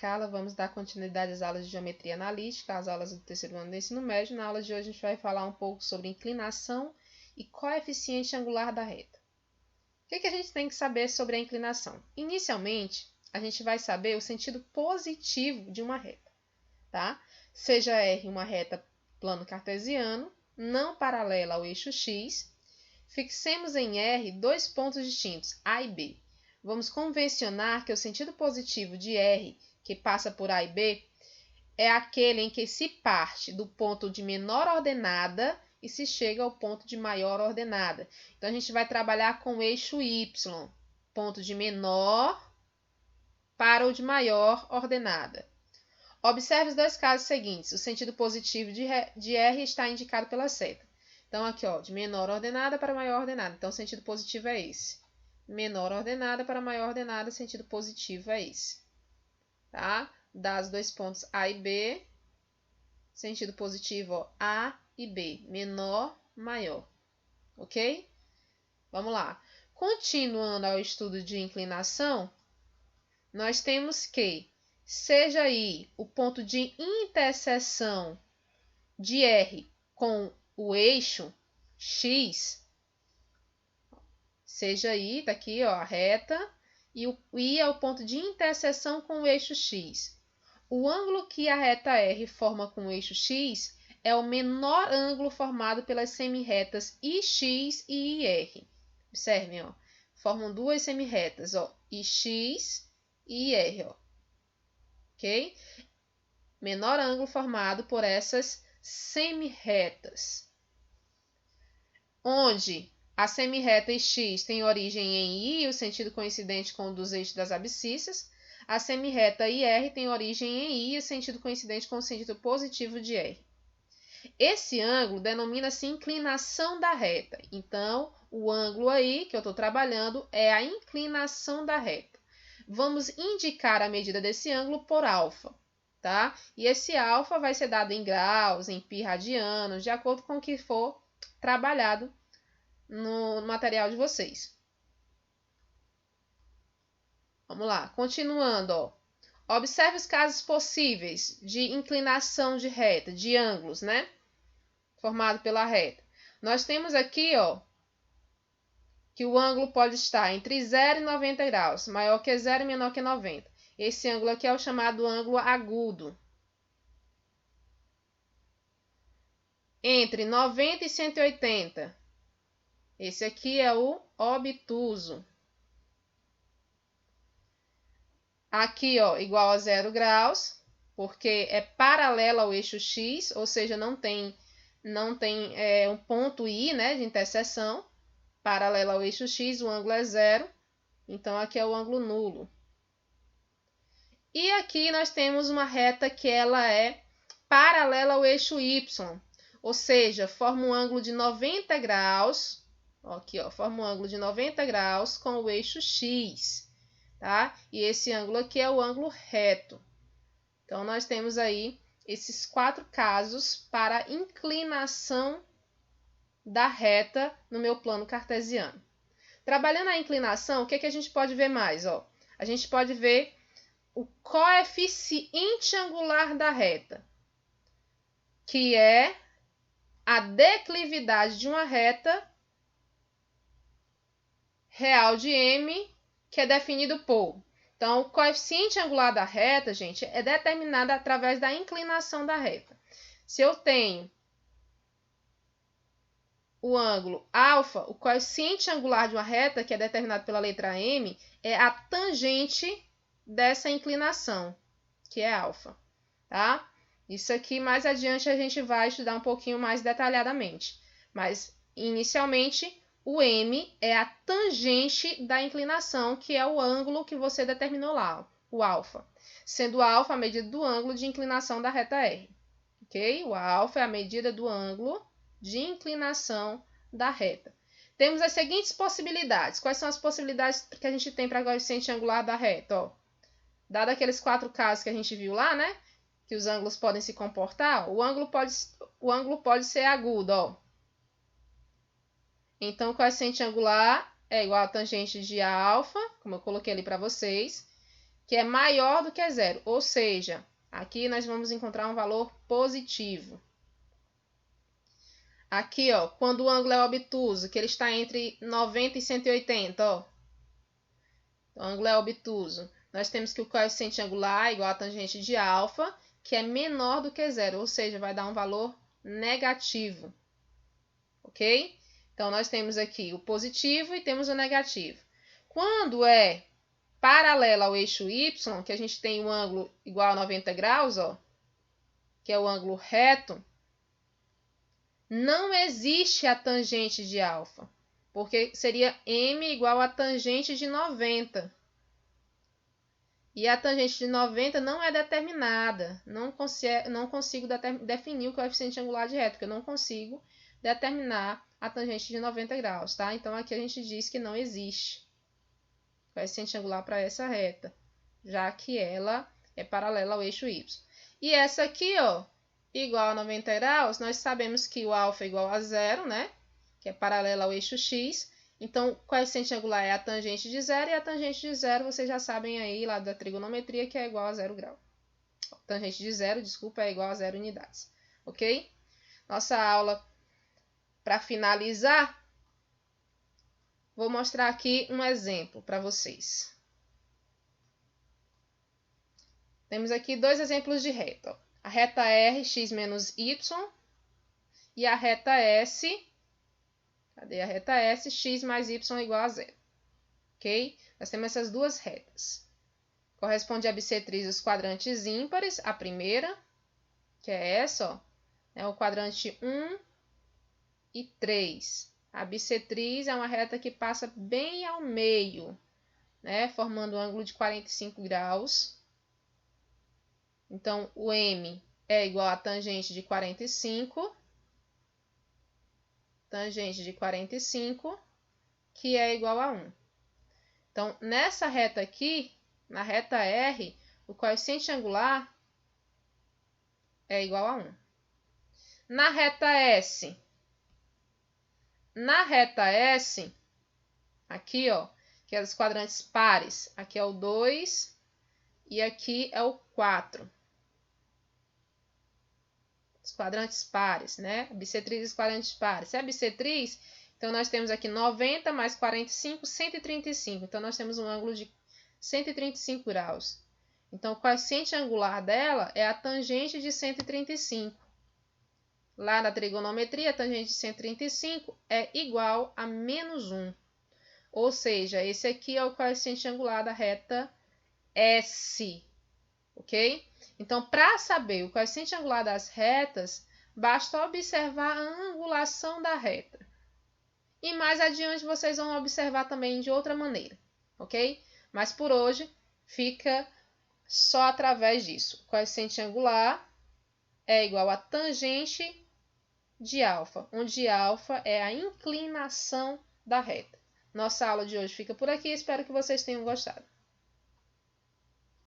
Carla, vamos dar continuidade às aulas de geometria analítica, às aulas do terceiro ano do ensino médio. Na aula de hoje a gente vai falar um pouco sobre inclinação e coeficiente angular da reta. O que a gente tem que saber sobre a inclinação? Inicialmente, a gente vai saber o sentido positivo de uma reta, tá? Seja R uma reta plano cartesiano, não paralela ao eixo X, fixemos em R dois pontos distintos, A e B. Vamos convencionar que o sentido positivo de R, que passa por A e B, é aquele em que se parte do ponto de menor ordenada e se chega ao ponto de maior ordenada. Então, a gente vai trabalhar com o eixo Y, ponto de menor para o de maior ordenada. Observe os dois casos seguintes. O sentido positivo de R está indicado pela seta. Então, aqui, ó, de menor ordenada para maior ordenada. Então, o sentido positivo é esse. Menor ordenada para maior ordenada, sentido positivo é esse. Tá? Dá os dois pontos A e B. Sentido positivo, ó, A e B. Menor, maior. Ok? Vamos lá. Continuando ao estudo de inclinação, nós temos que, seja aí o ponto de interseção de R com o eixo X, seja aí, tá aqui, ó, a reta, e o I é o ponto de interseção com o eixo X. O ângulo que a reta R forma com o eixo X é o menor ângulo formado pelas semirretas IX e IR. Observem, ó, formam duas semirretas, ó, IX e IR, ó. Ok? Menor ângulo formado por essas semirretas, onde a semirreta X tem origem em I, o sentido coincidente com o dos eixos das abscissas. A semirreta IR tem origem em I, o sentido coincidente com o sentido positivo de R. Esse ângulo denomina-se inclinação da reta. Então, o ângulo aí que eu estou trabalhando é a inclinação da reta. Vamos indicar a medida desse ângulo por alfa, tá? E esse alfa vai ser dado em graus, em π radianos, de acordo com o que for trabalhado no material de vocês. Vamos lá, continuando, ó. Observe os casos possíveis de inclinação de reta, de ângulos, né? Formado pela reta. Nós temos aqui, ó, que o ângulo pode estar entre 0 e 90 graus, maior que 0 e menor que 90. Esse ângulo aqui é o chamado ângulo agudo. Entre 90 e 180. Esse aqui é o obtuso. Aqui, ó, igual a 0 graus, porque é paralelo ao eixo X, ou seja, não tem um ponto I, né, de interseção. Paralelo ao eixo X, o ângulo é 0. Então, aqui é o ângulo nulo. E aqui nós temos uma reta que ela é paralela ao eixo Y, ou seja, forma um ângulo de 90 graus. Aqui, ó, forma um ângulo de 90 graus com o eixo X, tá? E esse ângulo aqui é o ângulo reto. Então, nós temos aí esses quatro casos para inclinação da reta no meu plano cartesiano. Trabalhando a inclinação, o que a gente pode ver mais? Ó? A gente pode ver o coeficiente angular da reta, que é a declividade de uma reta real de M, que é definido por... Então, o coeficiente angular da reta, gente, é determinado através da inclinação da reta. Se eu tenho o ângulo alfa, o coeficiente angular de uma reta, que é determinado pela letra M, é a tangente dessa inclinação, que é alfa, tá? Isso aqui, mais adiante, a gente vai estudar um pouquinho mais detalhadamente. Mas, inicialmente, o M é a tangente da inclinação, que é o ângulo que você determinou lá, o alfa. Sendo alfa a medida do ângulo de inclinação da reta R. Ok? O alfa é a medida do ângulo de inclinação da reta. Temos as seguintes possibilidades. Quais são as possibilidades que a gente tem para o coeficiente angular da reta? Ó, dado aqueles quatro casos que a gente viu lá, né? Que os ângulos podem se comportar, o ângulo pode ser agudo, ó. Então, o coeficiente angular é igual a tangente de alfa, como eu coloquei ali para vocês. que é maior do que zero, ou seja, aqui nós vamos encontrar um valor positivo. Aqui, ó, quando o ângulo é obtuso, que ele está entre 90 e 180, ó. O ângulo é obtuso. Nós temos que o coeficiente angular é igual a tangente de alfa, que é menor do que zero, ou seja, vai dar um valor negativo. Ok? Então, nós temos aqui o positivo e temos o negativo. Quando é paralela ao eixo y, que a gente tem um ângulo igual a 90 graus, ó, que é o ângulo reto, não existe a tangente de alfa, porque seria m igual a tangente de 90. E a tangente de 90 não é determinada. Não consigo definir o coeficiente angular de reta, porque eu não consigo determinar a tangente de 90 graus, tá? Então, aqui a gente diz que não existe coeficiente angular para essa reta, já que ela é paralela ao eixo y. E essa aqui, ó, igual a 90 graus, nós sabemos que o alfa é igual a zero, né? Que é paralela ao eixo x. Então, o coeficiente angular é a tangente de zero, e a tangente de zero, vocês já sabem aí lá da trigonometria, que é igual a 0 grau. Tangente de zero, desculpa, é igual a 0 unidades. Ok? Nossa aula, para finalizar, vou mostrar aqui um exemplo para vocês. Temos aqui dois exemplos de reta. Ó. A reta R, x menos y, e a reta S, cadê a reta S? X mais y igual a zero. Ok? Nós temos essas duas retas. Corresponde à bissetriz dos quadrantes ímpares, a primeira, que é essa, ó, é o quadrante 1 e 3. A bissetriz é uma reta que passa bem ao meio, né, formando um ângulo de 45 graus. Então, o M é igual a tangente de 45, que é igual a 1. Então, nessa reta aqui, na reta R, o coeficiente angular é igual a 1. Na reta S, aqui, ó, que é os quadrantes pares, aqui é o 2 e aqui é o 4. Os quadrantes pares, né? A bissetriz dos quadrantes pares. Se é bissetriz, então nós temos aqui 90 mais 45, 135. Então, nós temos um ângulo de 135 graus. Então, o coeficiente angular dela é a tangente de 135. Lá na trigonometria, a tangente de 135 é igual a menos 1. Ou seja, esse aqui é o coeficiente angular da reta S. Ok? Então, para saber o coeficiente angular das retas, basta observar a angulação da reta. E mais adiante vocês vão observar também de outra maneira, ok? Mas por hoje fica só através disso. O coeficiente angular é igual a tangente de alfa, onde alfa é a inclinação da reta. Nossa aula de hoje fica por aqui, espero que vocês tenham gostado.